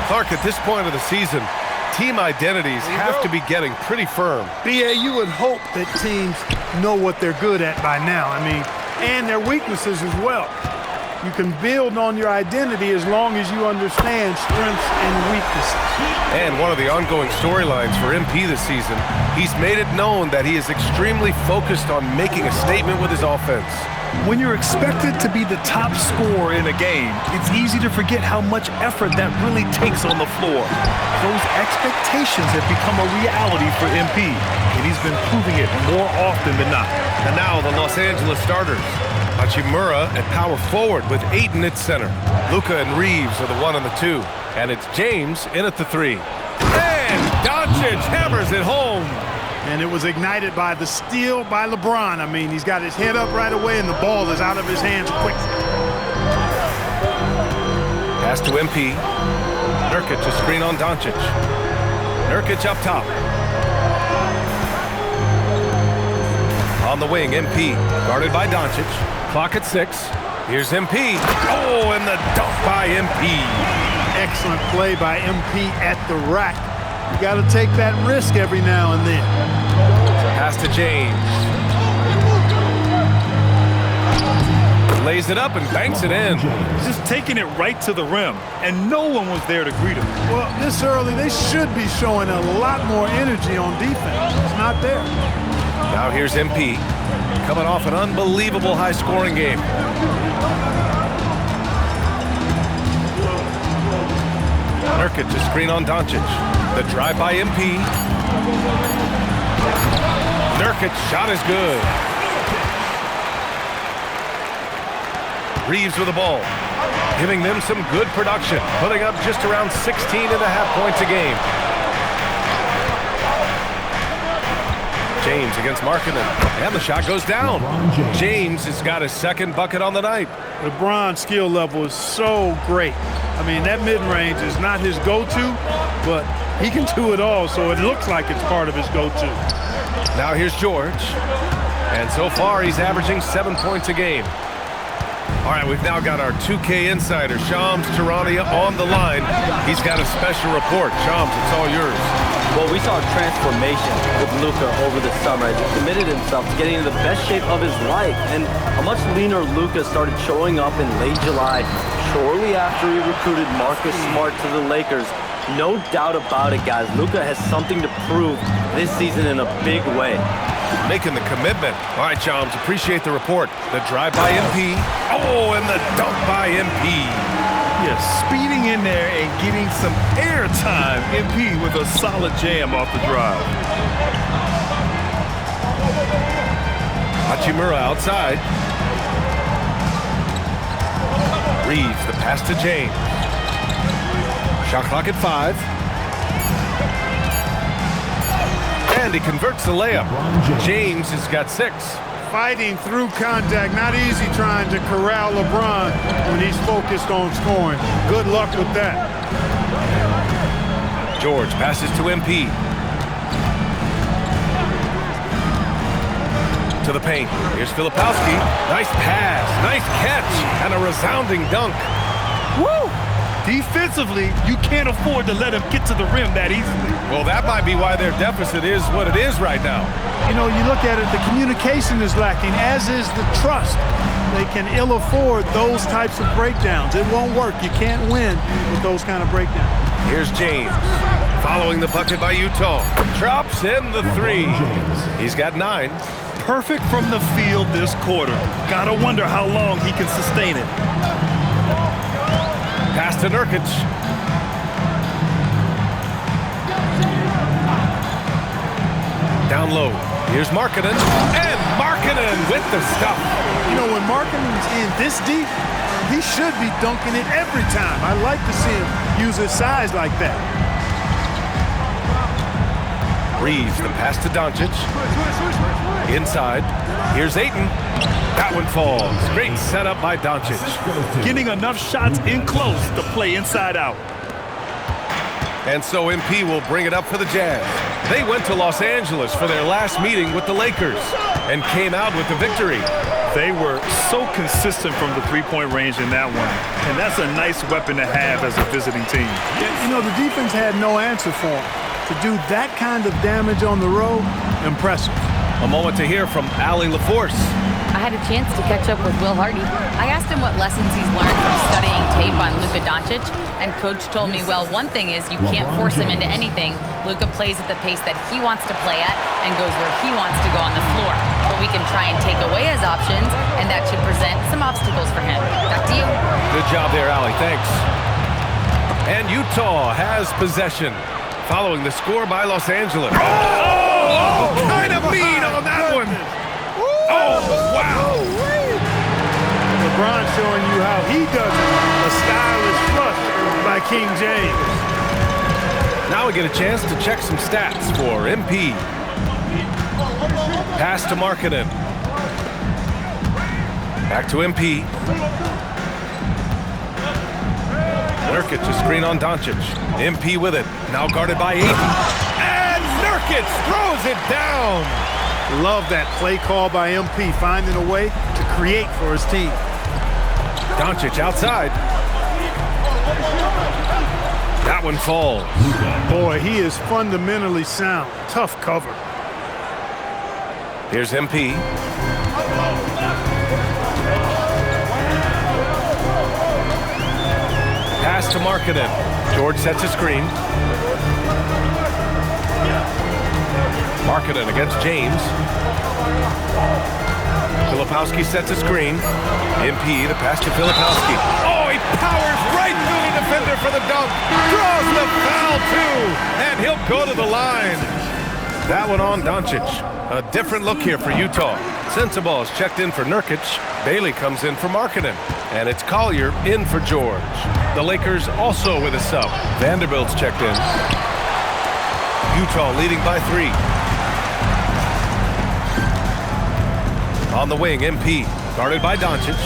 Clark, at this point of the season, team identities have to be getting pretty firm. B.A., you would hope that teams know what they're good at by now. I mean, and their weaknesses as well. You can build on your identity as long as you understand strengths and weaknesses. And one of the ongoing storylines for MP this season, he's made it known that he is extremely focused on making a statement with his offense. When you're expected to be the top scorer in a game, it's easy to forget how much effort that really takes on the floor. Those expectations have become a reality for MP, and he's been proving it more often than not. And now the Los Angeles starters. Hachimura at power forward with Ayton at center. Luka and Reeves are the 1 and the 2. And it's James in at the 3. And Doncic hammers it home. And it was ignited by the steal by LeBron. I mean, he's got his head up right away, and the ball is out of his hands quick. Pass to MP. Nurkic a screen on Doncic. Nurkic up top. On the wing, MP, guarded by Doncic. Clock at 6. Here's MP. Oh, and the dunk by MP. Excellent play by MP at the rack. You got to take that risk every now and then. Pass to James. Lays it up and banks it in. Just taking it right to the rim, and no one was there to greet him. Well, this early, they should be showing a lot more energy on defense. It's not there. Now here's MP, coming off an unbelievable high-scoring game. Nurkic to screen on Doncic. The drive by MP. Nurkic shot is good. Reeves with the ball, giving them some good production, putting up just around 16.5 points a game. James against Markkanen, and the shot goes down. James has got his second bucket on the night. LeBron's skill level is so great. I mean, that mid-range is not his go-to, but he can do it all, so it looks like it's part of his go-to. Now here's George, and so far he's averaging 7 points a game. All right, we've now got our 2K insider, Shams Charania, on the line. He's got a special report. Shams, it's all yours. Well, we saw a transformation with Luka over the summer as he committed himself to getting into the best shape of his life. And a much leaner Luka started showing up in late July, shortly after he recruited Marcus Smart to the Lakers. No doubt about it, guys. Luka has something to prove this season in a big way. Making the commitment. All right, Shams, appreciate the report. The drive by MP. Oh, and the dunk by MP. Yes, speeding in there and getting some air time. MP with a solid jam off the drive. Hachimura outside. Reeves, the pass to James. Shot clock at 5. And he converts the layup. James has got 6. Fighting through contact, not easy trying to corral LeBron when he's focused on scoring. Good luck with that. George passes to MP. To the paint. Here's Filipowski. Nice pass, nice catch, and a resounding dunk. Woo! Defensively, you can't afford to let him get to the rim that easily. Well, that might be why their deficit is what it is right now. You know, you look at it, the communication is lacking, as is the trust. They can ill afford those types of breakdowns. It won't work. You can't win with those kind of breakdowns. Here's James, following the bucket by Utah. Drops in the 3. He's got 9. Perfect from the field this quarter. Gotta wonder how long he can sustain it. Pass to Nurkic. Down low. Here's Markkanen. And Markkanen with the stuff. You know, when Markkanen's in this deep, he should be dunking it every time. I like to see him use his size like that. Reeves, the pass to Doncic. Inside. Here's Ayton. That one falls. Great setup by Doncic. Getting enough shots in close to play inside out. And so MP will bring it up for the Jazz. They went to Los Angeles for their last meeting with the Lakers and came out with the victory. They were so consistent from the three-point range in that one, and that's a nice weapon to have as a visiting team. You know, the defense had no answer for him. To do that kind of damage on the road, impressive. A moment to hear from Allie LaForce. I had a chance to catch up with Will Hardy. I asked him what lessons he's learned from studying tape on Luka Doncic, and Coach told me, well, one thing is you can't force him into anything. Luka plays at the pace that he wants to play at and goes where he wants to go on the floor. But we can try and take away his options, and that should present some obstacles for him. Back to you. Good job there, Allie. Thanks. And Utah has possession, following the score by Los Angeles. Oh, kind of mean on that one. Oh, wow. LeBron showing you how he does it. A stylish flush by King James. Now we get a chance to check some stats for MP. Pass to Markkanen. Back to MP. Nurkic, a screen on Doncic. MP with it. Now guarded by Ayton. And Nurkic throws it down. Love that play call by MP, finding a way to create for his team. Doncic outside. That one falls. Boy, he is fundamentally sound. Tough cover. Here's MP. Pass to Markkanen. George sets a screen. Markkanen against James. Filipowski sets a screen. MP, the pass to Filipowski. Oh, he powers right through the defender for the dunk. Draws the foul, too. And he'll go to the line. That one on Doncic. A different look here for Utah. Sensabaugh is checked in for Nurkic. Bailey comes in for Markkanen. And it's Collier in for George. The Lakers also with a sub. Vanderbilt's checked in. Utah leading by 3. On the wing, MP, guarded by Doncic.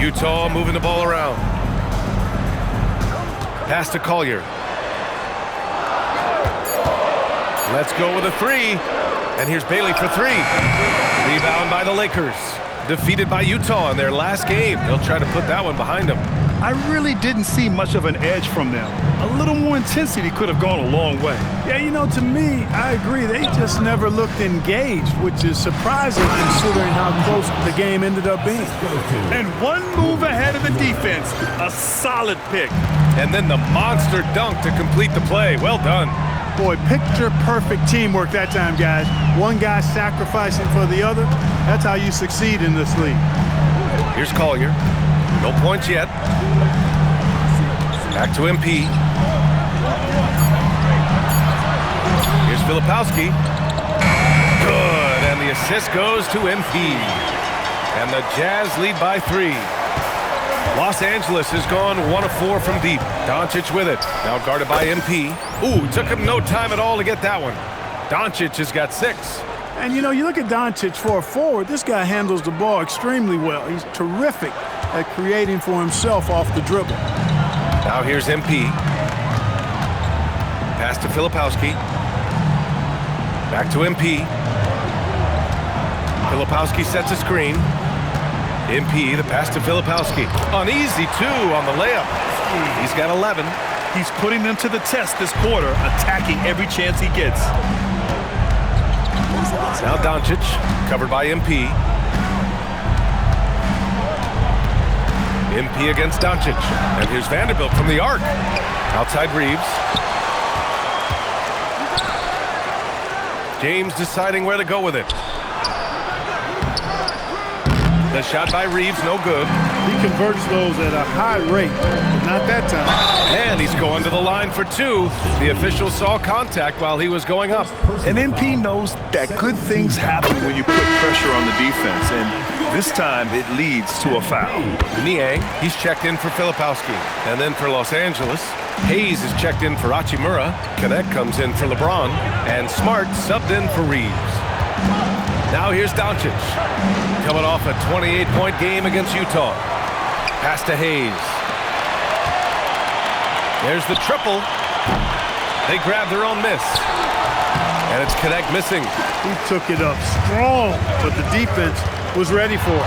Utah moving the ball around. Pass to Collier. Let's go with a 3. And here's Bailey for 3. Rebound by the Lakers. Defeated by Utah in their last game. They'll try to put that one behind them. I really didn't see much of an edge from them. A little more intensity could have gone a long way. Yeah, you know, to me, I agree. They just never looked engaged, which is surprising considering how close the game ended up being. And one move ahead of the defense. A solid pick. And then the monster dunk to complete the play. Well done. Boy, picture-perfect teamwork that time, guys. One guy sacrificing for the other. That's how you succeed in this league. Here's Collier. No points yet. Back to MP. Here's Filipowski. Good, and the assist goes to MP. And the Jazz lead by 3. Los Angeles has gone 1 of 4 from deep. Doncic with it. Now guarded by MP. Ooh, took him no time at all to get that one. Doncic has got 6. And, you know, you look at Doncic for a forward, this guy handles the ball extremely well. He's terrific at creating for himself off the dribble. Now here's MP. Pass to Filipowski. Back to MP. Filipowski sets a screen. MP, the pass to Filipowski. An easy 2 on the layup. He's got 11. He's putting them to the test this quarter, attacking every chance he gets. Now Doncic, covered by MP. MP against Doncic. And here's Vanderbilt from the arc. Outside Reeves. James deciding where to go with it. The shot by Reeves, no good. He converts those at a high rate, but not that time. And he's going to the line for 2. The official saw contact while he was going up. And MP knows that good things happen when you put pressure on the defense, and this time it leads to a foul. Niang, he's checked in for Filipowski. And then for Los Angeles, Hayes is checked in for Hachimura. Cadet comes in for LeBron. And Smart subbed in for Reeves. Now here's Doncic, coming off a 28-point game against Utah. Pass to Hayes. There's the triple. They grab their own miss. And it's Cadet missing. He took it up strong, but the defense was ready for it.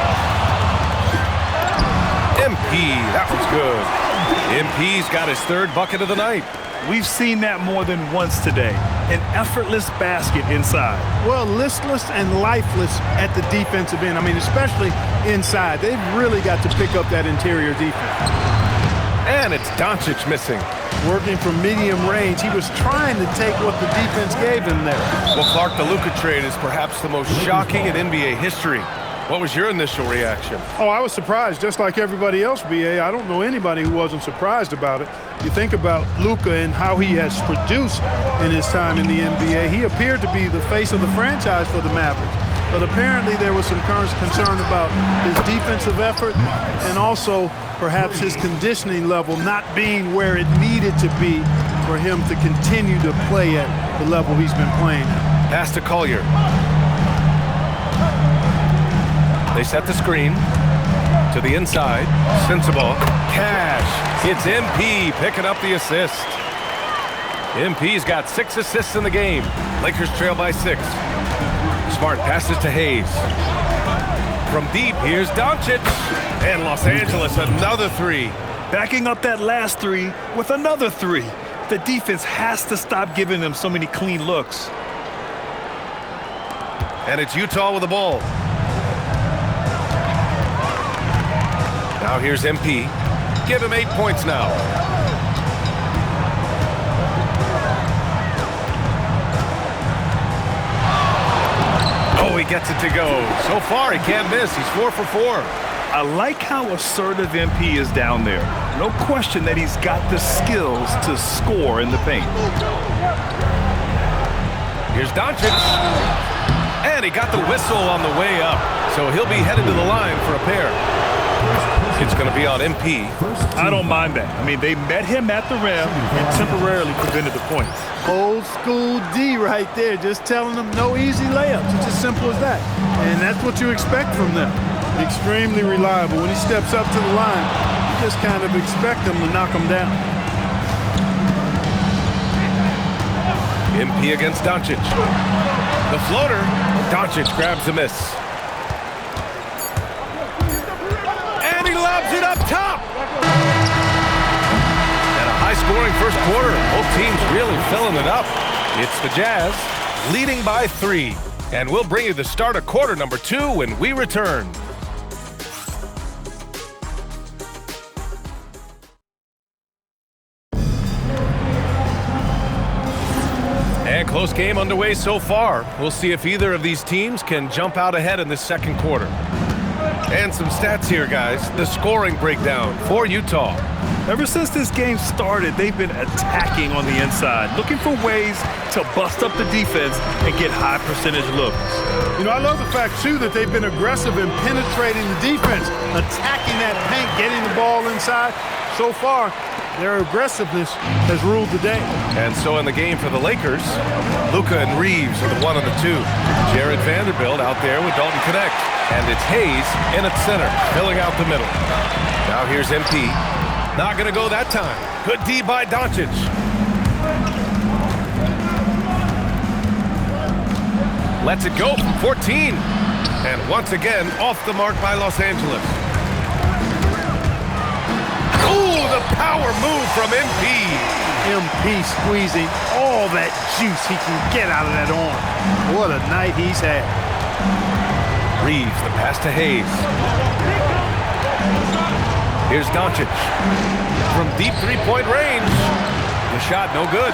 MP, that was good. MP's got his third bucket of the night. We've seen that more than once today. An effortless basket inside. Well, listless and lifeless at the defensive end. I mean, especially inside. They've really got to pick up that interior defense. And it's Doncic missing. Working from medium range, he was trying to take what the defense gave him there. Well, Clark, the Luka trade is perhaps the most shocking in NBA history. What was your initial reaction? Oh, I was surprised, just like everybody else, B.A. I don't know anybody who wasn't surprised about it. You think about Luka and how he has produced in his time in the NBA. He appeared to be the face of the franchise for the Mavericks. But apparently there was some concern about his defensive effort and also perhaps his conditioning level not being where it needed to be for him to continue to play at the level he's been playing at. Pass to Collier. They set the screen to the inside. Sensible. Cash. It's MP picking up the assist. MP's got 6 assists in the game. Lakers trail by 6. Smart passes to Hayes. From deep, here's Doncic. And Los Angeles, another 3. Backing up that last 3 with another 3. The defense has to stop giving them so many clean looks. And it's Utah with the ball. Now here's MP. Give him 8 points now. Oh, he gets it to go. So far, he can't miss. He's 4 for 4. I like how assertive MP is down there. No question that he's got the skills to score in the paint. Here's Doncic. And he got the whistle on the way up. So he'll be headed to the line for a pair. It's going to be on MP. I don't mind that. I mean, they met him at the rim and temporarily prevented the points. Old school D right there, just telling them no easy layups. It's as simple as that. And that's what you expect from them. Extremely reliable. When he steps up to the line, you just kind of expect them to knock him down. MP against Doncic. The floater. Doncic grabs a miss. It up top. And a high-scoring first quarter. Both teams really filling it up. It's the Jazz leading by 3. And we'll bring you the start of quarter number 2 when we return. And close game underway so far. We'll see if either of these teams can jump out ahead in the second quarter. And some stats here, guys. The scoring breakdown for Utah. Ever since this game started, they've been attacking on the inside, looking for ways to bust up the defense and get high percentage looks. You know, I love the fact, too, that they've been aggressive in penetrating the defense, attacking that paint, getting the ball inside. So far, their aggressiveness has ruled the day. And so in the game for the Lakers, Luka and Reeves are the 1 and the 2. Jared Vanderbilt out there with Dalton Connect. And it's Hayes in at center, filling out the middle. Now here's MP. Not going to go that time. Good D by Doncic. Lets it go from 14. And once again, off the mark by Los Angeles. Ooh, the power move from MP. MP squeezing all that juice he can get out of that arm. What a night he's had. Reeves, the pass to Hayes. Here's Doncic. From deep three-point range. The shot no good.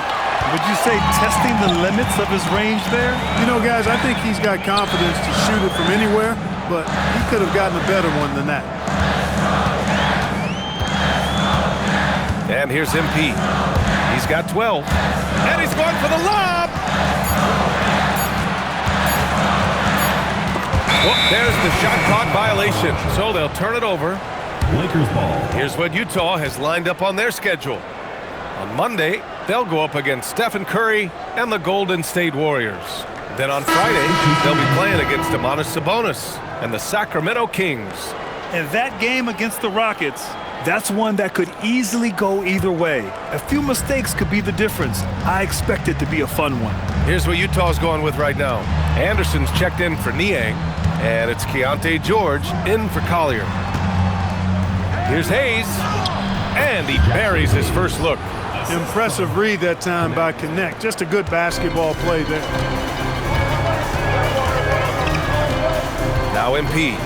Would you say testing the limits of his range there? You know, guys, I think he's got confidence to shoot it from anywhere, but he could have gotten a better one than that. And here's MP. He's got 12. And he's going for the lob. Well, there's the shot clock violation. So they'll turn it over. Lakers ball. Here's what Utah has lined up on their schedule. On Monday, they'll go up against Stephen Curry and the Golden State Warriors. Then on Friday, they'll be playing against Domantas Sabonis and the Sacramento Kings. And that game against the Rockets, that's one that could easily go either way. A few mistakes could be the difference. I expect it to be a fun one. Here's what Utah's going with right now. Anderson's checked in for Niang, and it's Keontae George in for Collier. Here's Hayes, and he buries his first look. Impressive read that time by Connect. Just a good basketball play there. Now MP.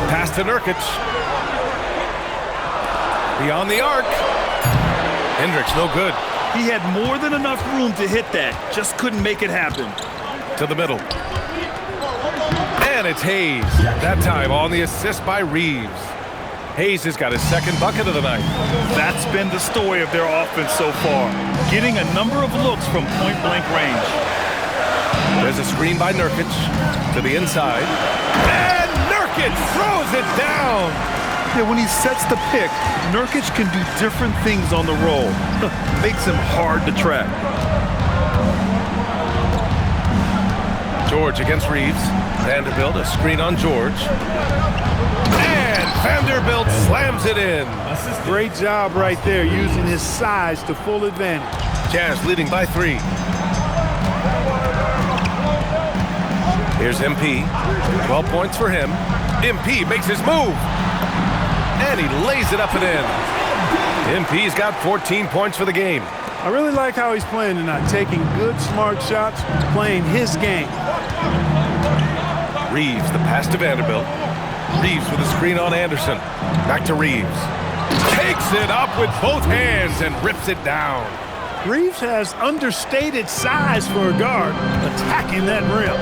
Pass to Nurkic. Beyond the arc. Hendricks no good. He had more than enough room to hit that. Just couldn't make it happen. To the middle. And it's Hayes. That time on the assist by Reeves. Hayes has got his second bucket of the night. That's been the story of their offense so far. Getting a number of looks from point-blank range. There's a screen by Nurkic to the inside. And Nurkic throws it down. Yeah, when he sets the pick, Nurkic can do different things on the roll. Makes him hard to track. George against Reeves. Vanderbilt, a screen on George. And Vanderbilt slams it in. Great job right there, using his size to full advantage. Jazz leading by 3. Here's MP. 12 points for him. MP makes his move. And he lays it up and in. MP's got 14 points for the game. I really like how he's playing tonight, taking good, smart shots, playing his game. Reeves, the pass to Vanderbilt. Reeves with a screen on Anderson. Back to Reeves. Takes it up with both hands and rips it down. Reeves has understated size for a guard, attacking that rim.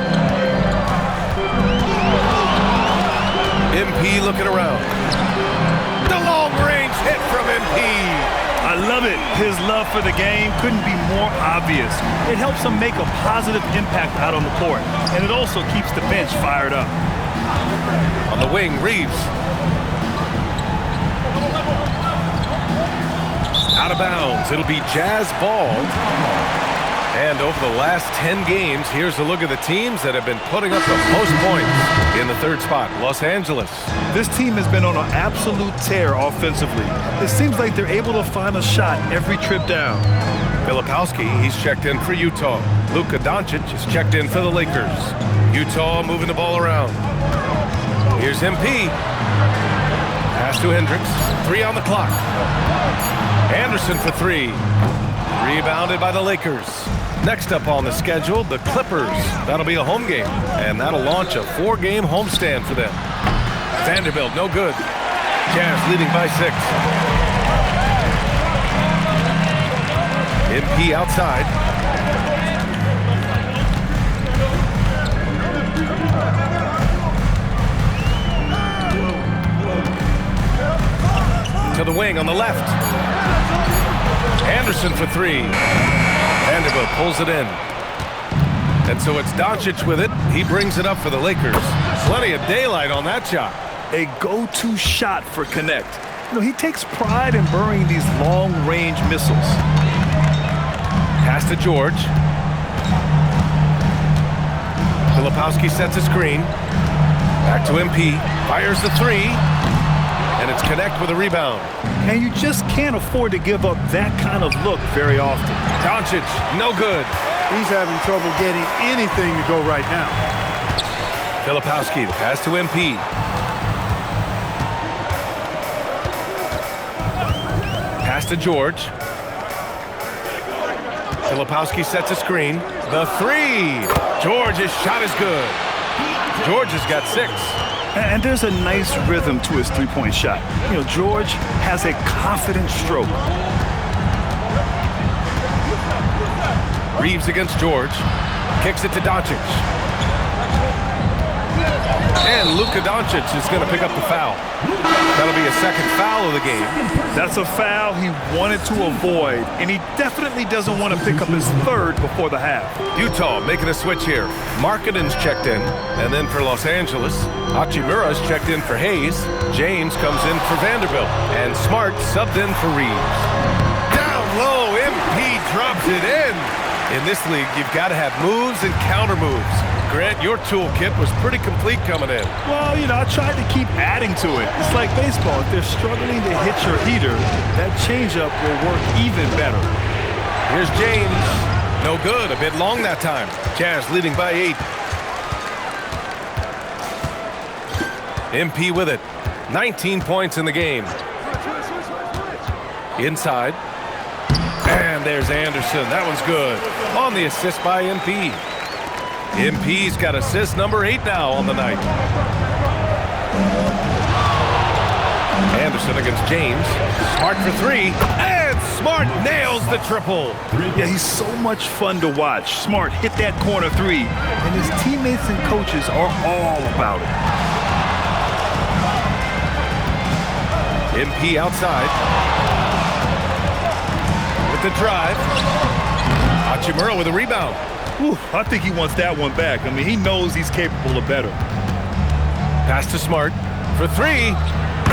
MP looking around. The long-range hit from MP. I love it. His love for the game couldn't be more obvious. It helps him make a positive impact out on the court, and it also keeps the bench fired up. On the wing, Reeves. Out of bounds. It'll be Jazz ball. And over the last 10 games, here's a look at the teams that have been putting up the most points. In the third spot, Los Angeles. This team has been on an absolute tear offensively. It seems like they're able to find a shot every trip down. Filipowski, he's checked in for Utah. Luka Doncic is checked in for the Lakers. Utah moving the ball around. Here's MP. Pass to Hendricks. 3 on the clock. Anderson for 3. Rebounded by the Lakers. Next up on the schedule, the Clippers. That'll be a home game, and that'll launch a 4-game homestand for them. Vanderbilt, no good. Jazz leading by 6. MP outside. To the wing on the left. Anderson for 3. Vanderbilt pulls it in. And so it's Doncic with it. He brings it up for the Lakers. Plenty of daylight on that shot. A go-to shot for Connect. You know, he takes pride in burying these long-range missiles. Pass to George. Filipowski sets a screen. Back to MP. Fires the 3. And it's Connect with a rebound. And you just can't afford to give up that kind of look very often. Doncic, no good. He's having trouble getting anything to go right now. Filipowski, the pass to MP. Pass to George. Filipowski sets a screen. The 3. George's shot is good. George has got 6. And there's a nice rhythm to his three-point shot. You know, George has a confident stroke. Reeves against George. Kicks it to Doncic. And Luka Doncic is going to pick up the foul. That'll be a second foul of the game. That's a foul he wanted to avoid, and he definitely doesn't want to pick up his third before the half. Utah making a switch here. Markkanen's checked in, and then for Los Angeles, Hachimura's checked in for Hayes. James comes in for Vanderbilt, and Smart subbed in for Reeves. Down low, MP drops it in. In this league, you've got to have moves and counter moves. Grant, your toolkit was pretty complete coming in. Well, I tried to keep adding to it. It's like baseball. If they're struggling to hit your heater, that changeup will work even better. Here's James. No good. A bit long that time. Jazz leading by 8. MP with it. 19 points in the game. Inside. And there's Anderson. That one's good. On the assist by MP. MP's got assist number 8 now on the night. Anderson against James. Smart for 3. And Smart nails the triple. Yeah, he's so much fun to watch. Smart hit that corner 3. And his teammates and coaches are all about it. MP outside. With the drive. Hachimura with a rebound. Whew, I think he wants that one back. I mean, he knows he's capable of better. Pass to Smart for 3.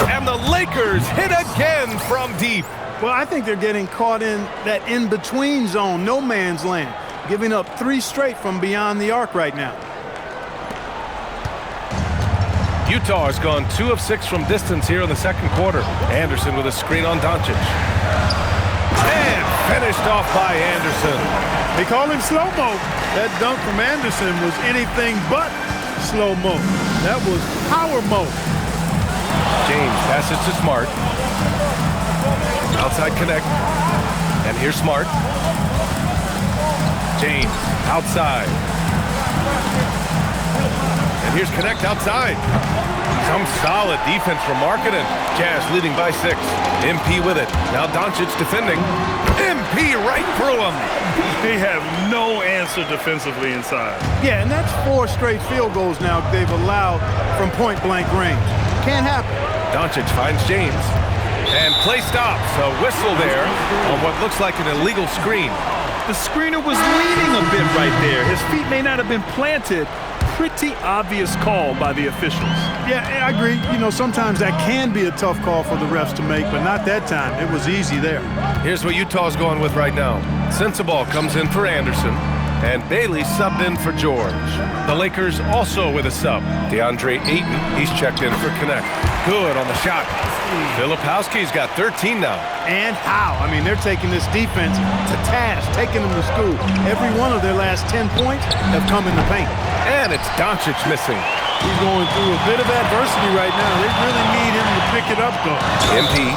And the Lakers hit again from deep. Well, I think they're getting caught in that in-between zone, no man's land, giving up 3 straight from beyond the arc right now. Utah has gone 2 of 6 from distance here in the second quarter. Anderson with a screen on Doncic. And finished off by Anderson. They call him slow-mo. That dunk from Anderson was anything but slow-mo. That was power-mo. James passes to Smart. Outside connect. And here's Smart. James outside. And here's Connect outside. Some solid defense from Markkanen. Jazz leading by 6. MP with it. Now Doncic defending. MP right through him. They have no answer defensively inside. Yeah, and that's 4 straight field goals now they've allowed from point-blank range. Can't happen. Doncic finds James. And play stops. A whistle there on what looks like an illegal screen. The screener was leaning a bit right there. His feet may not have been planted. Pretty obvious call by the officials. Yeah, I agree. Sometimes that can be a tough call for the refs to make, but not that time. It was easy there. Here's what Utah's going with right now. Sensabaugh comes in for Anderson, and Bailey subbed in for George. The Lakers also with a sub. DeAndre Ayton, he's checked in for Connect. Good on the shot. Filipowski's got 13 now. And how? I mean, they're taking this defense to task, taking them to school. Every one of their last 10 points have come in the paint. And it's Doncic missing. He's going through a bit of adversity right now. They really need him to pick it up, though. MP,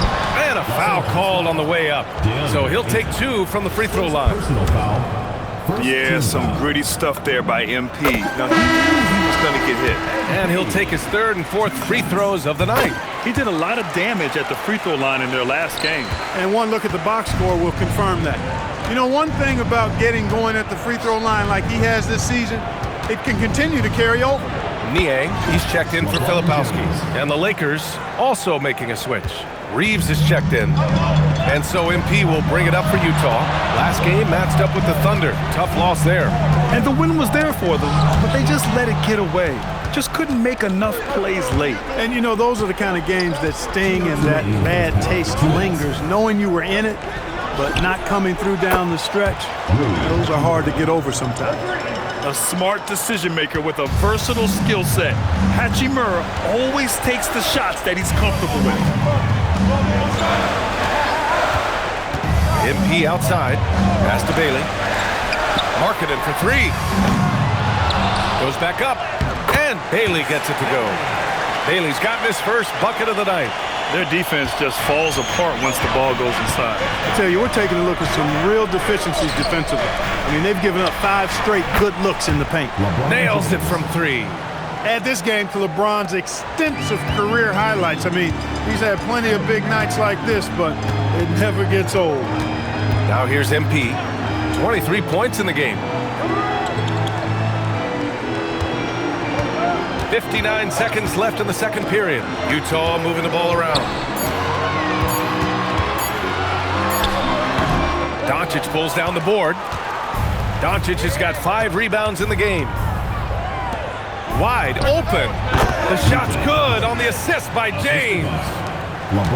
and a foul called on the way up. So he'll take 2 from the free throw line. Yeah, some gritty stuff there by MP. Now, he knew he was going to get hit. And he'll take his 3rd and 4th free throws of the night. He did a lot of damage at the free throw line in their last game. And one look at the box score will confirm that. One thing about getting going at the free throw line like he has this season, it can continue to carry over. Niang, he's checked in for Filipowski. And the Lakers also making a switch. Reeves is checked in. And so MP will bring it up for Utah. Last game matched up with the Thunder. Tough loss there. And the win was there for them, but they just let it get away. Just couldn't make enough plays late. And those are the kind of games that sting and that bad taste lingers. Knowing you were in it, but not coming through down the stretch, those are hard to get over sometimes. A smart decision maker with a versatile skill set. Hachimura always takes the shots that he's comfortable with. MP outside. Pass to Bailey. Markkanen for 3. Goes back up. And Bailey gets it to go. Bailey's gotten his first bucket of the night. Their defense just falls apart once the ball goes inside. I tell you, we're taking a look at some real deficiencies defensively. I mean, they've given up 5 straight good looks in the paint. Nails it from 3. Add this game to LeBron's extensive career highlights. I mean, he's had plenty of big nights like this, but it never gets old. Now here's MP. 23 points in the game. 59 seconds left in the second period. Utah moving the ball around. Doncic pulls down the board. Doncic has got 5 rebounds in the game. Wide open. The shot's good on the assist by James.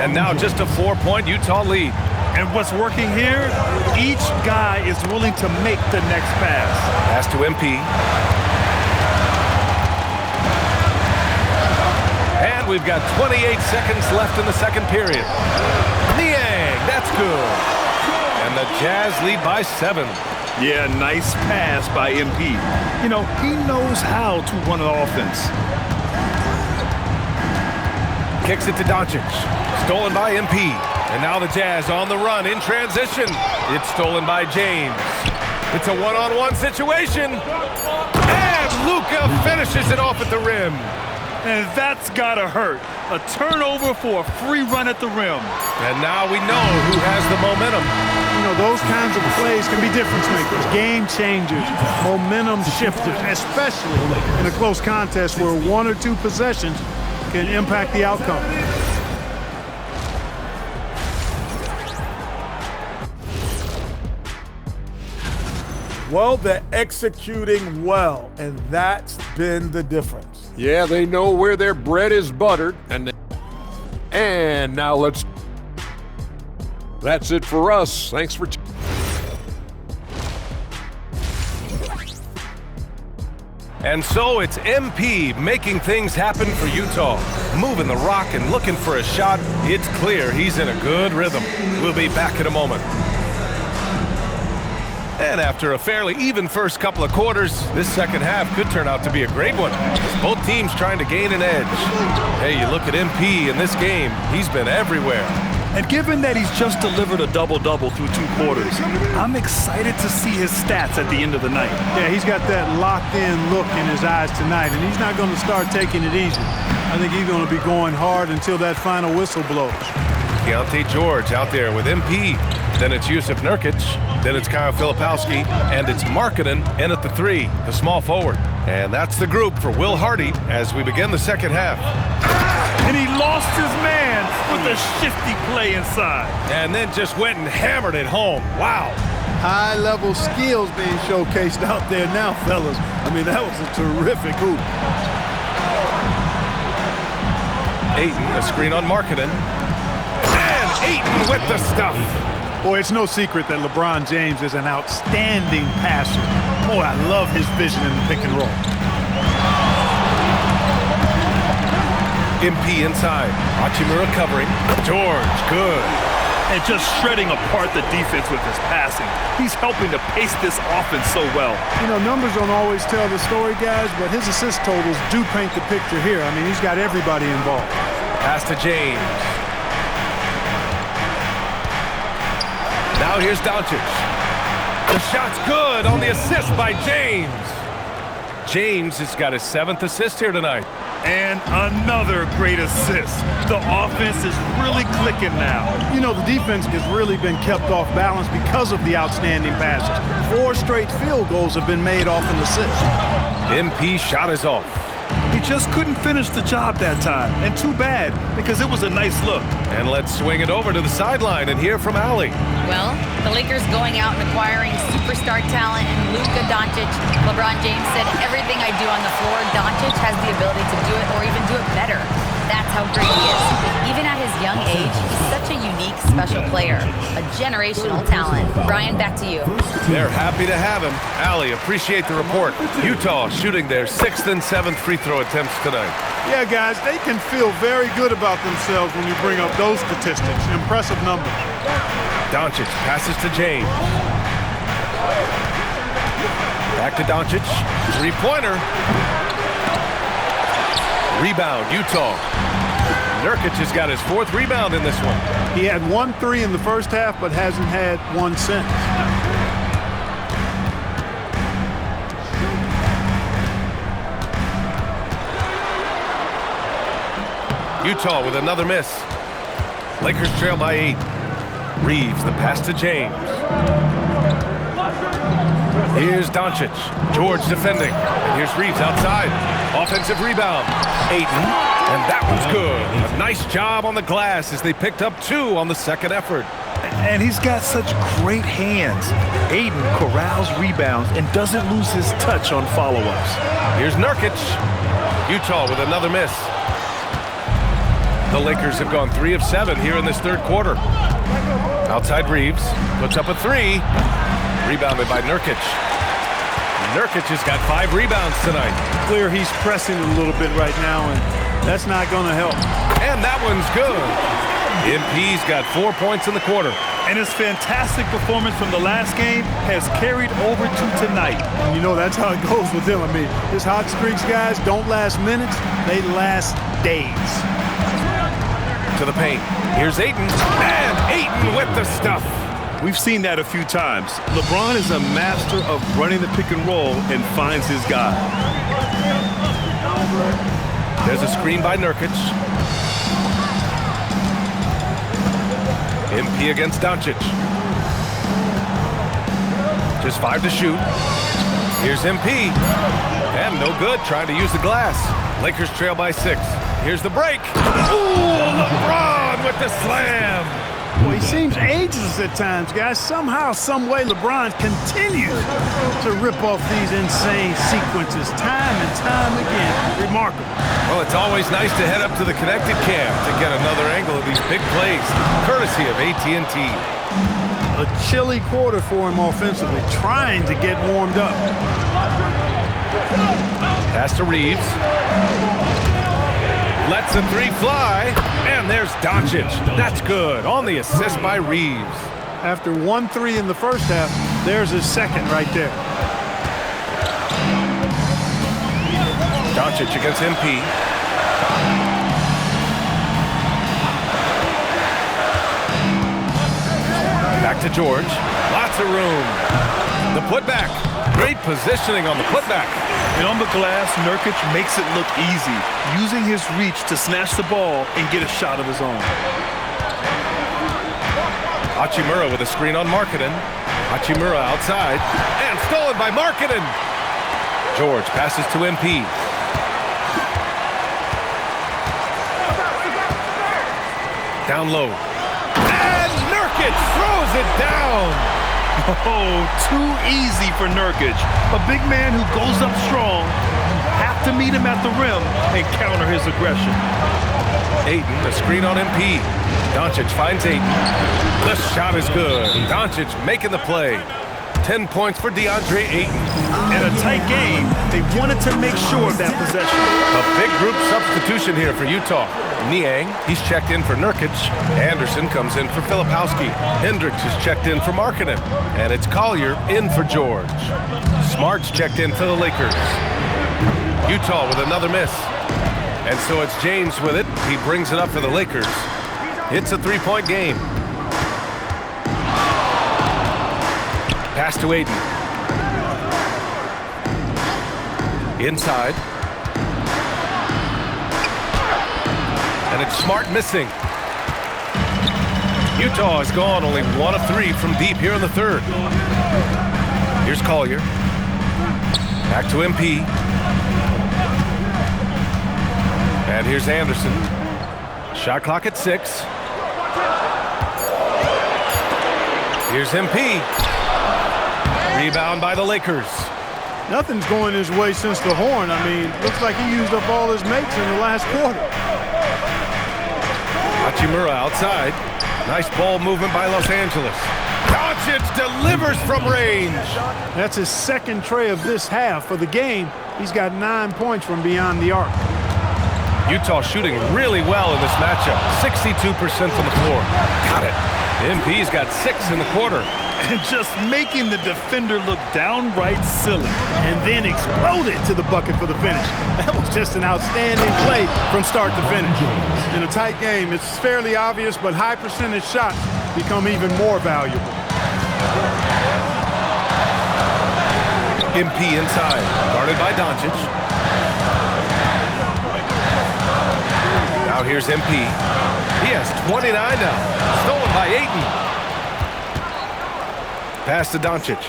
And now just a 4-point Utah lead. And what's working here, each guy is willing to make the next pass. Pass to MP. we've got 28 seconds left in the second period. Niang, that's good. And the Jazz lead by 7. Yeah, nice pass by MP. You know, he knows how to run an offense. Kicks it to Doncic. Stolen by MP. And now the Jazz on the run in transition. It's stolen by James. It's a one-on-one situation. And Luka finishes it off at the rim. And that's gotta hurt. A turnover for a free run at the rim. And now we know who has the momentum. You know, those kinds of plays can be difference makers, game changers, momentum shifters, especially in a close contest where 1 or 2 possessions can impact the outcome. Well, they're executing well, and that's been the difference. Yeah, they know where their bread is buttered, and now let's. That's it for us. Thanks for. And so it's MP making things happen for Utah. Moving the rock and looking for a shot. It's clear he's in a good rhythm. We'll be back in a moment. And after a fairly even first couple of quarters, this second half could turn out to be a great one. Both teams trying to gain an edge. Hey, you look at MP in this game, he's been everywhere. And given that he's just delivered a double-double through 2 quarters, I'm excited to see his stats at the end of the night. Yeah, he's got that locked-in look in his eyes tonight, and he's not going to start taking it easy. I think he's going to be going hard until that final whistle blows. Keontae George out there with MP. Then it's Jusuf Nurkic. Then it's Kyle Filipowski. And it's Markkanen in at the 3, the small forward. And that's the group for Will Hardy as we begin the second half. And he lost his man with a shifty play inside. And then just went and hammered it home. Wow. High-level skills being showcased out there now, fellas. I mean, that was a terrific hoop. Ayton, a screen on Markkanen. And Ayton with the stuff. Boy, it's no secret that LeBron James is an outstanding passer. Boy, I love his vision in the pick and roll. MP inside. Hachimura covering. George, good. And just shredding apart the defense with his passing. He's helping to pace this offense so well. You know, numbers don't always tell the story, guys, but his assist totals do paint the picture here. I mean, he's got everybody involved. Pass to James. Now here's Doncic. The shot's good on the assist by James. James has got his 7th assist here tonight. And another great assist. The offense is really clicking now. You know, the defense has really been kept off balance because of the outstanding passes. 4 straight field goals have been made off an assist. MP shot is off. He just couldn't finish the job that time. And too bad, because it was a nice look. And let's swing it over to the sideline and hear from Allie. Well, the Lakers going out and acquiring superstar talent in Luka Doncic. LeBron James said, everything I do on the floor, Doncic has the ability to do it or even do it better. That's how great he is. Even at his young age, he's such a unique, special player. A generational talent. Brian, back to you. They're happy to have him. Allie, appreciate the report. Utah shooting their 6th and 7th free throw attempts tonight. Yeah, guys, they can feel very good about themselves when you bring up those statistics. Impressive numbers. Doncic passes to James. Back to Doncic. 3-pointer. Rebound, Utah. Nurkic has got his 4th rebound in this one. He had 1 3 in the first half, but hasn't had one since. Utah with another miss. Lakers trail by 8. Reeves, the pass to James. Here's Doncic. George defending. And here's Reeves outside. Offensive rebound. Ayton. And that one's good. A nice job on the glass as they picked up 2 on the second effort. And he's got such great hands. Ayton corrals rebounds and doesn't lose his touch on follow-ups. Here's Nurkic. Utah with another miss. The Lakers have gone 3 of 7 here in this third quarter. Outside Reeves. Puts up a 3. Rebounded by Nurkic. Nurkic has got 5 rebounds tonight. Clear he's pressing a little bit right now, and That's not going to help. And that one's good. MP's got 4 points in the quarter. And his fantastic performance from the last game has carried over to tonight. And you know, that's how it goes with him. I mean, his hot streaks, guys, don't last minutes. They last days. To the paint. Here's Ayton. And Ayton with the stuff. We've seen that a few times. LeBron is a master of running the pick and roll and finds his guy. There's a screen by Nurkic. MP against Doncic. Just 5 to shoot. Here's MP. And no good, trying to use the glass. Lakers trail by 6. Here's the break. Ooh, LeBron with the slam. Well, he seems ageless at times, guys. Somehow, some way, LeBron continues to rip off these insane sequences time and time again. Remarkable. Well, it's always nice to head up to the connected cam to get another angle of these big plays, courtesy of AT&T. A chilly quarter for him offensively, trying to get warmed up. Pass to Reeves. Lets a 3 fly, and there's Doncic. That's good on the assist by Reeves. After 1-3 in the first half, there's his second right there. Doncic against MP. Back to George. Lots of room. The putback. Great positioning on the putback. And on the glass, Nurkic makes it look easy, using his reach to snatch the ball and get a shot of his own. Hachimura with a screen on Markkanen. Hachimura outside. And stolen by Markkanen. George passes to MP. Down low. And Nurkic throws it down. Oh, too easy for Nurkic. A big man who goes up strong. Have to meet him at the rim and counter his aggression. Ayton, the screen on MP. Doncic finds Ayton. The shot is good. Doncic making the play. 10 points for DeAndre Ayton. In a tight game, they wanted to make sure of that possession. A big group substitution here for Utah. Niang, he's checked in for Nurkic. Anderson comes in for Filipowski. Hendricks is checked in for Markkanen. And it's Collier in for George. Smart's checked in for the Lakers. Utah with another miss. And so it's James with it. He brings it up for the Lakers. It's a 3-point game. Pass to Ayton. Inside. And it's Smart missing. Utah has gone only 1 of 3 from deep here in the third. Here's Collier. Back to MP. And here's Anderson. Shot clock at 6. Here's MP. Rebound by the Lakers. Nothing's going his way since the horn. I mean, looks like he used up all his mates in the last quarter. Hachimura outside. Nice ball movement by Los Angeles. Doncic delivers from range. That's his second tray of this half. For the game, he's got 9 points from beyond the arc. Utah shooting really well in this matchup. 62% from the floor. Got it. MP's got 6 in the quarter. And just making the defender look downright silly. And then exploded to the bucket for the finish. That was just an outstanding play from start to finish. In a tight game, it's fairly obvious, but high percentage shots become even more valuable. MP inside, guarded by Doncic. Now here's MP. He has 29 now. Stolen by Ayton. Pass to Doncic.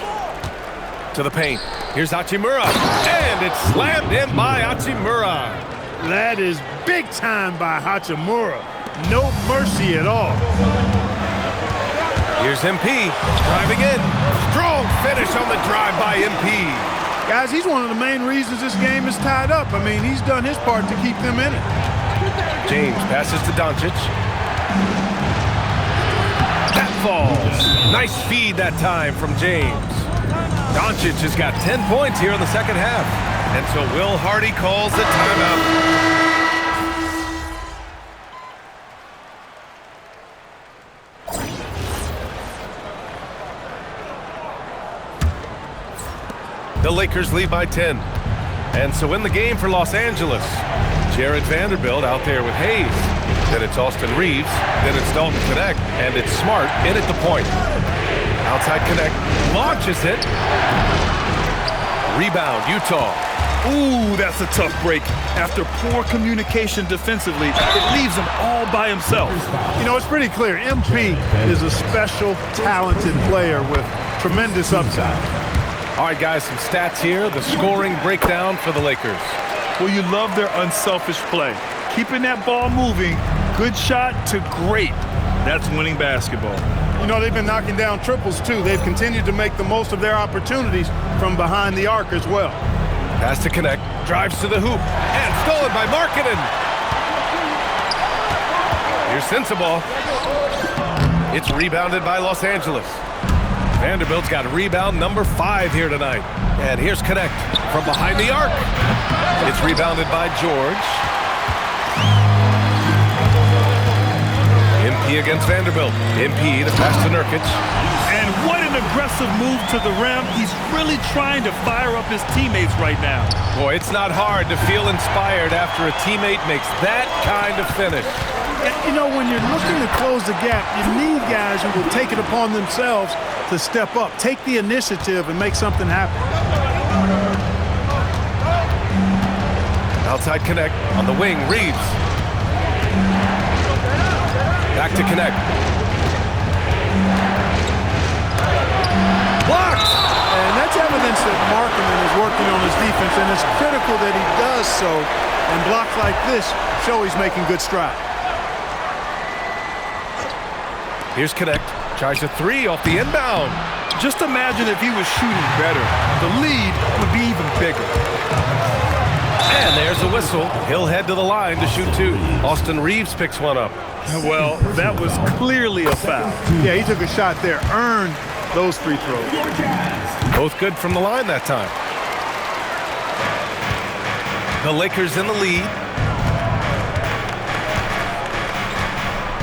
To the paint. Here's Hachimura. And it's slammed in by Hachimura. That is big time by Hachimura. No mercy at all. Here's MP. Driving in. Strong finish on the drive by MP. Guys, he's one of the main reasons this game is tied up. I mean, he's done his part to keep them in it. James passes to Doncic. That falls. Nice feed that time from James. Doncic has got 10 points here in the second half. And so Will Hardy calls the timeout. Lakers lead by 10. And so in the game for Los Angeles, Jared Vanderbilt out there with Hayes. Then it's Austin Reeves. Then it's Dalton Knecht. And it's Smart in at the point. Outside Knecht launches it. Rebound, Utah. Ooh, that's a tough break. After poor communication defensively, it leaves him all by himself. You know, it's pretty clear. MP is a special, talented player with tremendous upside. All right, guys, some stats here. The scoring breakdown for the Lakers. Well, you love their unselfish play. Keeping that ball moving, good shot to great. That's winning basketball. You know, they've been knocking down triples, too. They've continued to make the most of their opportunities from behind the arc as well. Pass to Knecht, drives to the hoop, and stolen by Markkanen. Here's Sensabaugh. It's rebounded by Los Angeles. Vanderbilt's got rebound number 5 here tonight. And here's Knecht from behind the arc. It's rebounded by George. MP against Vanderbilt. MP, the pass to Nurkic. And what an aggressive move to the rim. He's really trying to fire up his teammates right now. Boy, it's not hard to feel inspired after a teammate makes that kind of finish. And, you know, when you're looking to close the gap, you need guys who will take it upon themselves to step up, take the initiative, and make something happen. Outside Knecht on the wing, Reeves. Back to Knecht. Blocked! And that's evidence that Markkanen is working on his defense, and it's critical that he does so. And blocks like this show he's making good strides. Here's Knecht. Tries a 3 off the inbound. Just imagine if he was shooting better. The lead would be even bigger. And there's a whistle. He'll head to the line to shoot 2. Austin Reeves picks one up. Well, that was clearly a foul. Yeah, he took a shot there, earned those free throws. Both good from the line that time. The Lakers in the lead.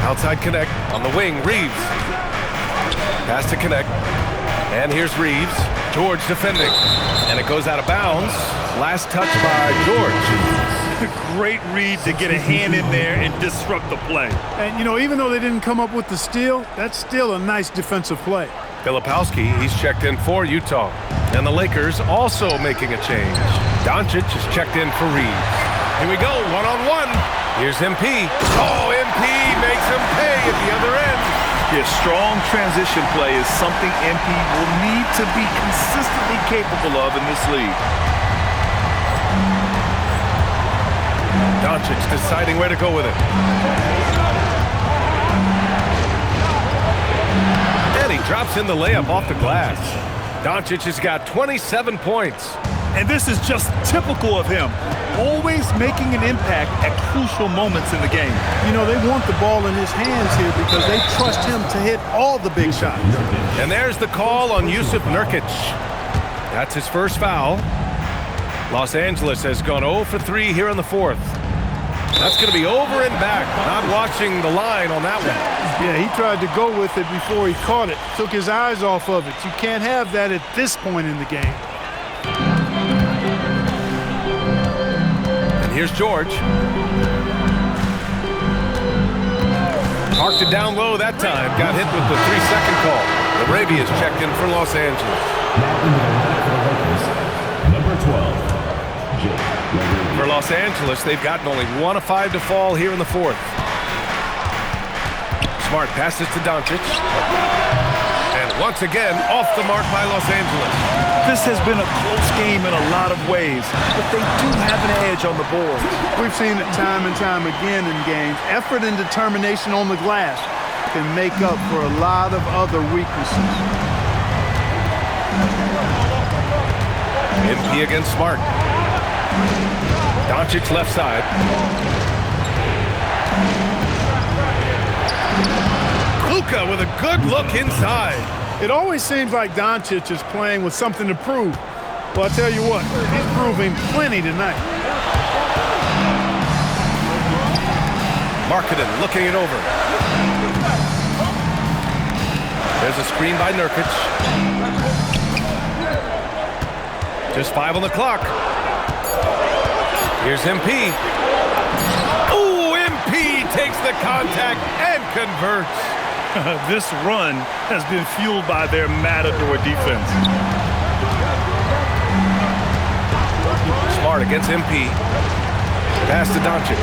Outside Knecht on the wing, Reeves. Pass to Knecht. And here's Reeves. George defending. And it goes out of bounds. Last touch by George. Great read to get a hand in there and disrupt the play. And, you know, even though they didn't come up with the steal, that's still a nice defensive play. Filipowski, he's checked in for Utah. And the Lakers also making a change. Doncic is checked in for Reeves. Here we go, one-on-one. Here's MP. Oh, MP makes him pay at the other end. His strong transition play is something MP will need to be consistently capable of in this league. Doncic deciding where to go with it. And he drops in the layup off the glass. Doncic has got 27 points. And this is just typical of him. Always making an impact at crucial moments in the game. You know, they want the ball in his hands here because they trust him to hit all the big shots. And there's the call on Jusuf Nurkic. That's his first foul. Los Angeles has gone 0 for 3 here in the 4th. That's going to be over and back. Not watching the line on that one. Yeah, he tried to go with it before he caught it. Took his eyes off of it. You can't have that at this point in the game. And here's George. Parked it down low that time. Got hit with the 3-second call. Arabia's checked in for Los Angeles. Number 12. For Los Angeles, they've gotten only 1 of 5 to fall here in the 4th. Smart passes to Doncic. And once again, off the mark by Los Angeles. This has been a close game in a lot of ways, but they do have an edge on the board. We've seen it time and time again in games. Effort and determination on the glass can make up for a lot of other weaknesses. MP against Smart. Doncic left side. Luka with a good look inside. It always seems like Doncic is playing with something to prove. Well, I tell you what, he's proving plenty tonight. Markkanen looking it over. There's a screen by Nurkic. Just 5 on the clock. Here's MP. Ooh, MP takes the contact and converts. This run has been fueled by their Matador defense. Smart against MP. Pass to Doncic.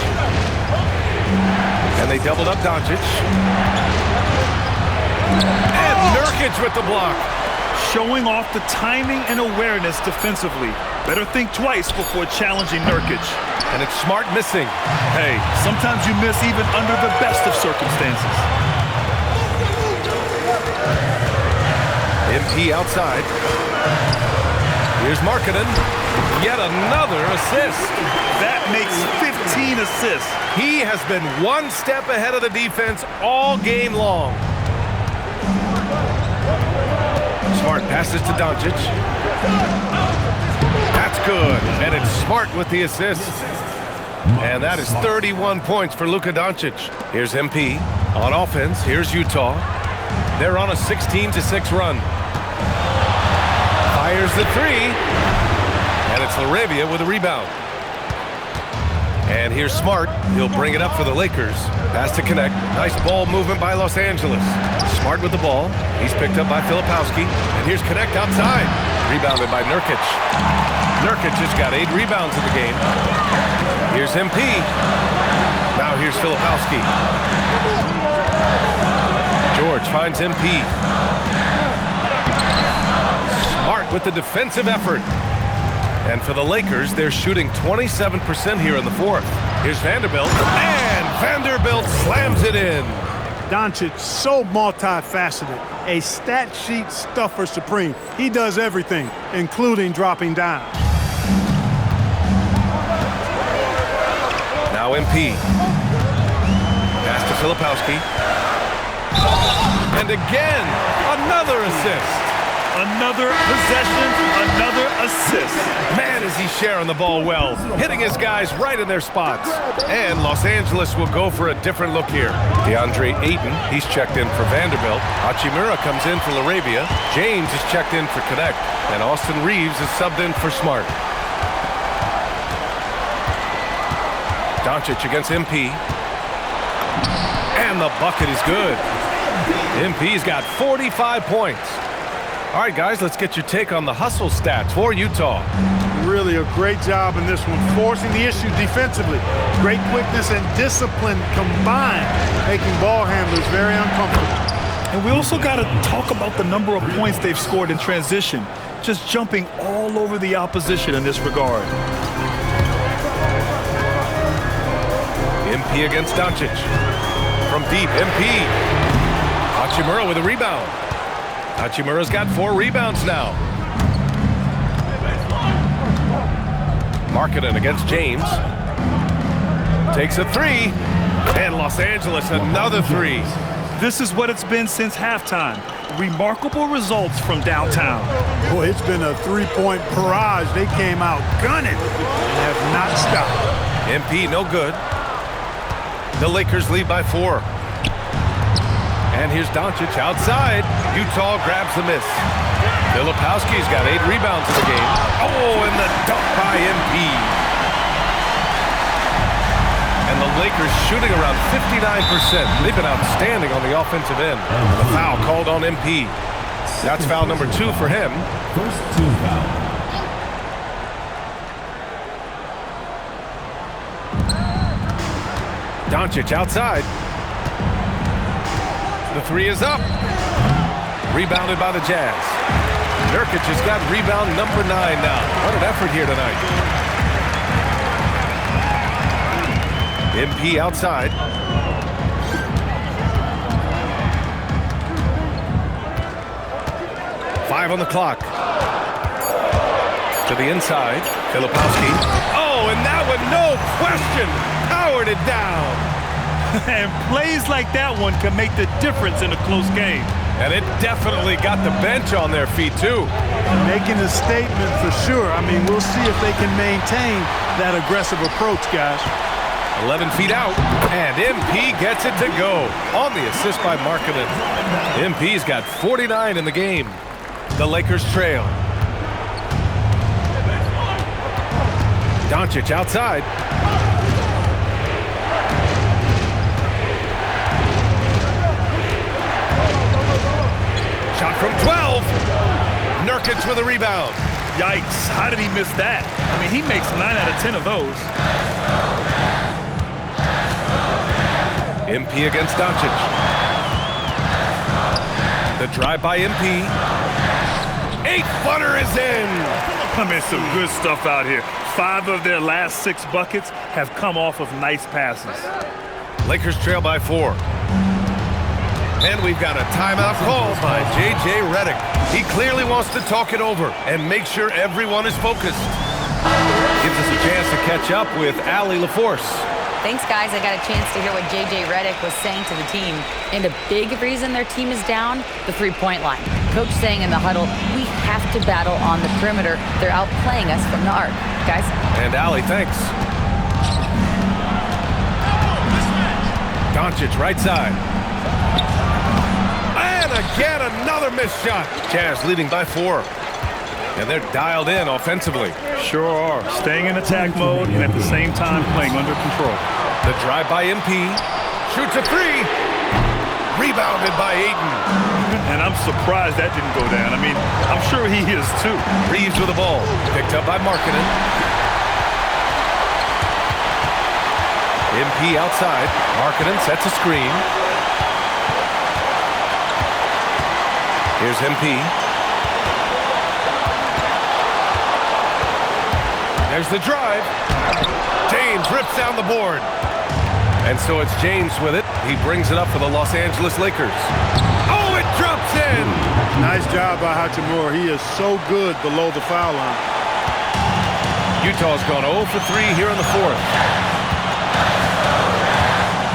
And they doubled up Doncic. And Nurkic with the block. Showing off the timing and awareness defensively. Better think twice before challenging Nurkic. And it's Smart missing. Hey, sometimes you miss even under the best of circumstances. MP outside. Here's Markkanen. Yet another assist. That makes 15 assists. He has been one step ahead of the defense all game long. Smart passes to Doncic. That's good. And it's Smart with the assist. And that is 31 points for Luka Doncic. Here's MP on offense. Here's Utah. They're on a 16-6 run. Fires the three. And it's LaRavia with a rebound. And here's Smart. He'll bring it up for the Lakers. Pass to connect. Nice ball movement by Los Angeles. Smart with the ball. He's picked up by Filipowski. And here's Connect outside. Rebounded by Nurkic. Nurkic has got 8 rebounds in the game. Here's MP. Now here's Filipowski. George finds MP. Smart with the defensive effort. And for the Lakers, they're shooting 27% here in the fourth. Here's Vanderbilt. And Vanderbilt slams it in. Doncic, so multifaceted. A stat sheet stuffer supreme. He does everything, including dropping down. Now MP. Pass to Filipowski. And again, another assist. Another possession, another assist. Man, is he sharing the ball well, hitting his guys right in their spots. And Los Angeles will go for a different look here. DeAndre Ayton, he's checked in for Vanderbilt. Hachimura comes in for LaRavia. James is checked in for Connect. And Austin Reeves is subbed in for Smart. Doncic against MP. And the bucket is good. MP's got 45 points. All right, guys, let's get your take on the hustle stats for Utah. Really a great job in this one, forcing the issue defensively. Great quickness and discipline combined, making ball handlers very uncomfortable. And we also got to talk about the number of points they've scored in transition, just jumping all over the opposition in this regard. MP against Doncic. From deep, MP. Hachimura with a rebound. Hachimura's got 4 rebounds now. Markkanen against James. Takes a 3. And Los Angeles another 3. This is what it's been since halftime. Remarkable results from downtown. Boy, it's been a 3-point barrage. They came out gunning and have not stopped. MP no good. The Lakers lead by 4. And here's Doncic outside. Utah grabs the miss. Filipowski's got 8 rebounds in the game. Oh, and the dunk by MP. And the Lakers shooting around 59%. They've been outstanding on the offensive end. The foul called on MP. That's foul number 2 for him. First team foul. Doncic outside. The 3 is up. Rebounded by the Jazz. Nurkic has got rebound number 9 now. What an effort here tonight. MP outside. Five on the clock. To the inside. Filipowski. Oh, and that one, no question, powered it down. And plays like that one can make the difference in a close game. And it definitely got the bench on their feet, too. Making a statement for sure. I mean, we'll see if they can maintain that aggressive approach, guys. 11 feet out, and MP gets it to go on the assist by Markkanen. MP's got 49 in the game. The Lakers trail. Doncic outside. Shot from 12. Nurkic with a rebound. Yikes, how did he miss that? I mean, he makes 9 out of 10 of those. MP against Doncic. The drive by MP. 8-footer is in. I mean, some good stuff out here. 5 of their last 6 buckets have come off of nice passes. Lakers trail by 4. And we've got a timeout called by J.J. Redick. He clearly wants to talk it over and make sure everyone is focused. Gives us a chance to catch up with Allie LaForce. Thanks, guys. I got a chance to hear what J.J. Redick was saying to the team. And a big reason their team is down, the three-point line. Coach saying in the huddle, we have to battle on the perimeter. They're outplaying us from the arc. Guys? And Allie, thanks. Doncic, right side. And again, another missed shot. Jazz leading by 4. And they're dialed in offensively. Sure are. Staying in attack mode and at the same time playing under control. The drive by MP. Shoots a 3. Rebounded by Ayton. And I'm surprised that didn't go down. I mean, I'm sure he is too. Reeves with the ball. Picked up by Markkanen. MP outside. Markkanen sets a screen. Here's MP. There's the drive. James rips down the board. And so it's James with it. He brings it up for the Los Angeles Lakers. Oh, it drops in. Nice job by Hachimura. He is so good below the foul line. Utah's gone 0 for 3 here in the 4th.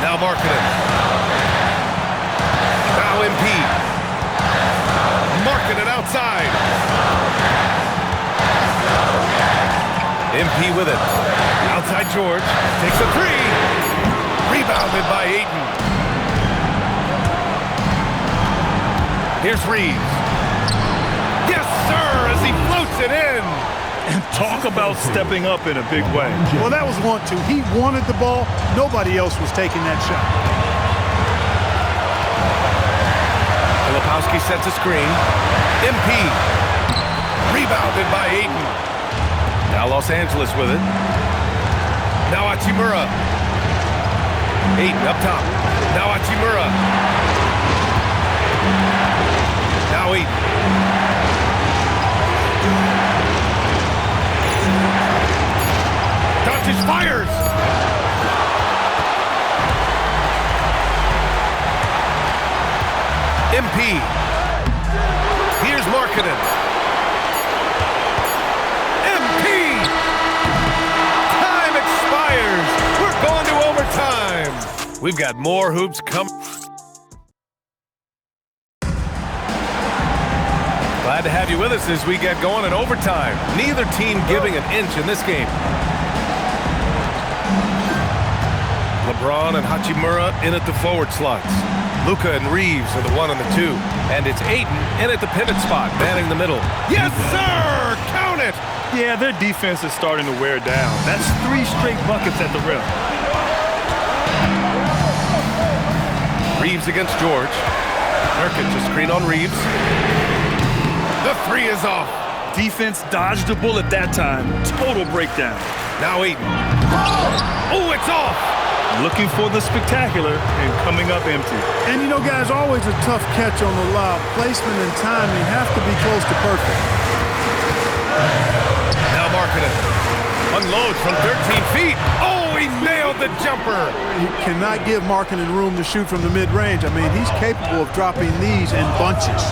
Now Markkanen. Now MP. Markkanen outside. MP with it. Outside George. Takes a 3. Rebounded by Ayton. Here's Reeves. Yes, sir, as he floats it in. And talk about stepping up in a big way. Well, that was 1-2. He wanted the ball. Nobody else was taking that shot. Filipowski sets a screen. MP. Rebounded by Ayton. Now Los Angeles with it. Now Hachimura. Ayton up top. Now Hachimura. Now Ayton. Doncic fires. MP. Here's Markkanen. MP. Time expires. We're going to overtime. We've got more hoops coming. Glad to have you with us as we get going in overtime. Neither team giving an inch in this game. LeBron and Hachimura in at the forward slots. Luka and Reeves are the 1 and the 2. And it's Ayton in at the pivot spot, manning the middle. Yes, sir! Count it! Yeah, their defense is starting to wear down. That's 3 straight buckets at the rim. Reeves against George. Nurkic to screen on Reeves. The 3 is off. Defense dodged a bullet that time. Total breakdown. Now Ayton. Oh, it's off! Looking for the spectacular and coming up empty. And, you know, guys, always a tough catch on the lob. Placement and timing have to be close to perfect. Now Markkanen. Unloads from 13 feet. Oh, he nailed the jumper. You cannot give Markkanen room to shoot from the mid-range. I mean, he's capable of dropping these in bunches.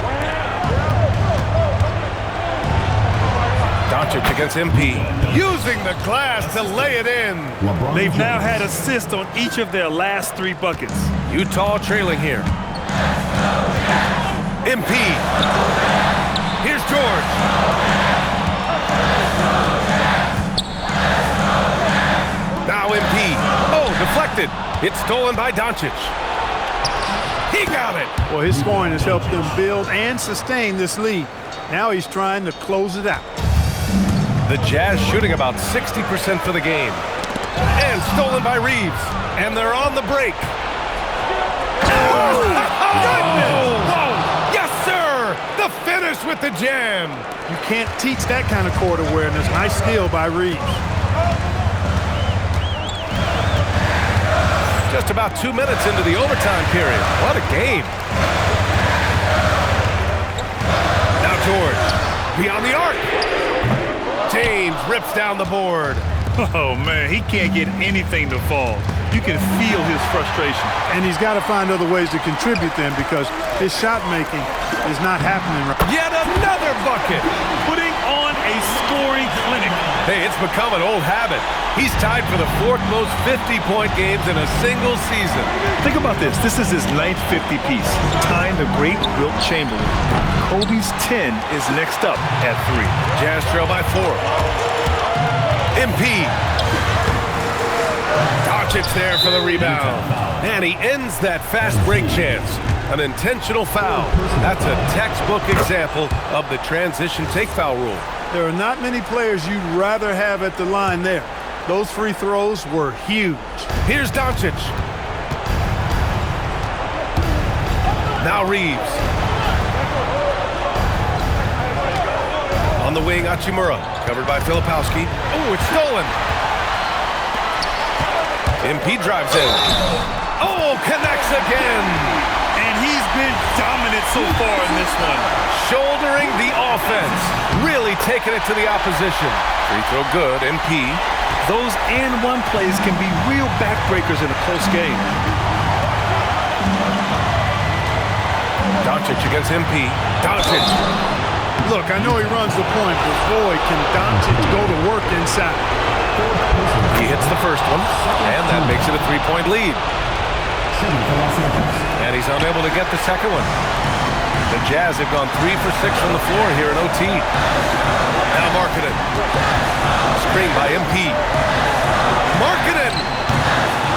Doncic against MP. Using the glass to lay it in. They've now had assists on each of their last 3 buckets. Utah trailing here. MP. Here's George. Now MP. Oh, deflected. It's stolen by Doncic. He got it. Well, his scoring has helped them build and sustain this lead. Now he's trying to close it out. The Jazz shooting about 60% for the game. And stolen by Reeves. And they're on the break. Oh, yes, sir! The finish with the jam. You can't teach that kind of court awareness. Nice steal by Reeves. Just about 2 minutes into the overtime period. What a game. Now George, beyond the arc. James rips down the board. Oh, man, he can't get anything to fall. You can feel his frustration. And he's got to find other ways to contribute then because his shot making is not happening right. Yet another bucket. Putting on a scoring clinic. Hey, it's become an old habit. He's tied for the 4th most 50-point games in a single season. Think about this. This is his 9th 50-piece, tying the great Wilt Chamberlain. Kobe's 10 is next up at 3. Jazz trail by 4. MP. Doncic there for the rebound. And he ends that fast break chance. An intentional foul. That's a textbook example of the transition take foul rule. There are not many players you'd rather have at the line there. Those free throws were huge. Here's Doncic. Now Reeves. On the wing, Hachimura. Covered by Filipowski. Oh, it's stolen. MP drives in. Oh, connects again. And he's been dominant so far in this one. Shouldering the offense. Really taking it to the opposition. Free throw good, MP. Those and-one plays can be real backbreakers in a close game. Doncic against MP. Doncic. Look, I know he runs the point, but boy, can Doncic go to work inside. He hits the first one, and that makes it a 3-point lead. And he's unable to get the second one. The Jazz have gone 3 for 6 from the floor here in OT. Now Markkanen. Screen by MP. Markkanen!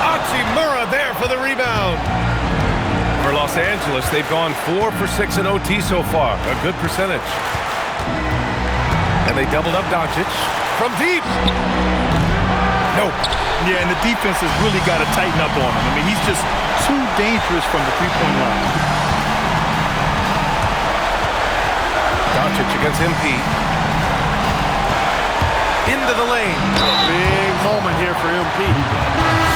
Hachimura there for the rebound. For Los Angeles, they've gone 4 for 6 in OT so far. A good percentage. And they doubled up Doncic from deep. Nope. Yeah, and the defense has really got to tighten up on him. I mean, he's just too dangerous from the three-point line. Doncic against MP. Into the lane. Big moment here for MP.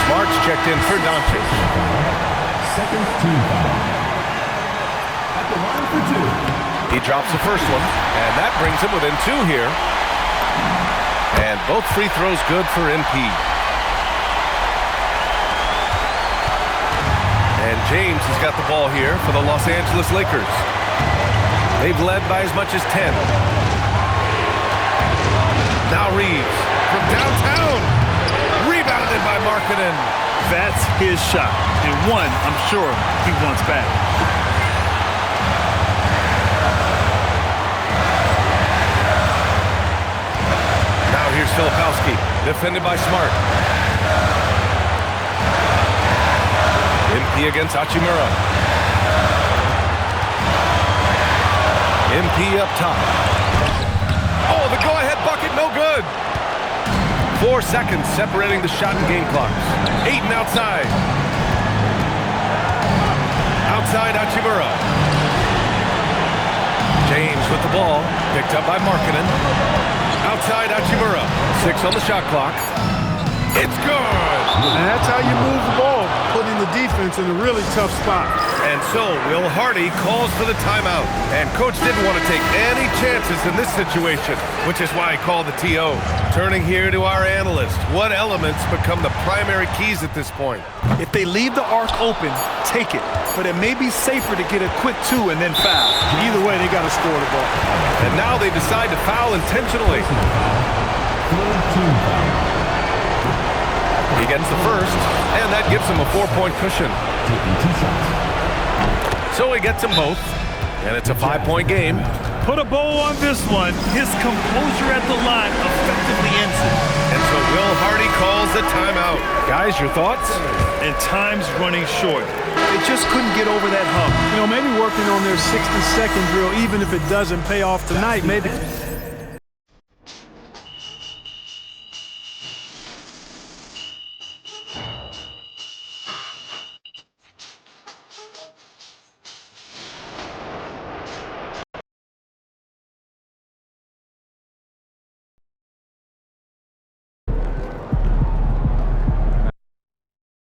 Smart's checked in for Doncic. Second team foul. At the line for 2. He drops the first one, and that brings him within 2 here. And both free throws good for MP. And James has got the ball here for the Los Angeles Lakers. They've led by as much as 10. Now Reeves from downtown. Rebounded by Markkanen. That's his shot, and one I'm sure he wants back. Now here's Filipowski, defended by Smart. MP against Hachimura. MP up top. Oh, the go-ahead bucket, no good. 4 seconds separating the shot and game clocks. Ayton outside. Outside Hachimura. James with the ball, picked up by Markkanen. Outside Hachimura. 6 on the shot clock. It's good! And that's how you move the ball, putting the defense in a really tough spot. And so Will Hardy calls for the timeout. And Coach didn't want to take any chances in this situation, which is why he called the TO. Turning here to our analyst, what elements become the primary keys at this point? If they leave the arc open, take it. But it may be safer to get a quick 2 and then foul. Either way, they got to score the ball. And now they decide to foul intentionally. Third team foul. He gets the first, and that gives him a 4-point cushion. Taking 2 shots. So he gets them both, and it's a 5-point game. Put a bow on this one. His composure at the line effectively ends it. And so Will Hardy calls the timeout. Guys, your thoughts? And time's running short. They just couldn't get over that hump. You know, maybe working on their 60-second drill, even if it doesn't pay off tonight, maybe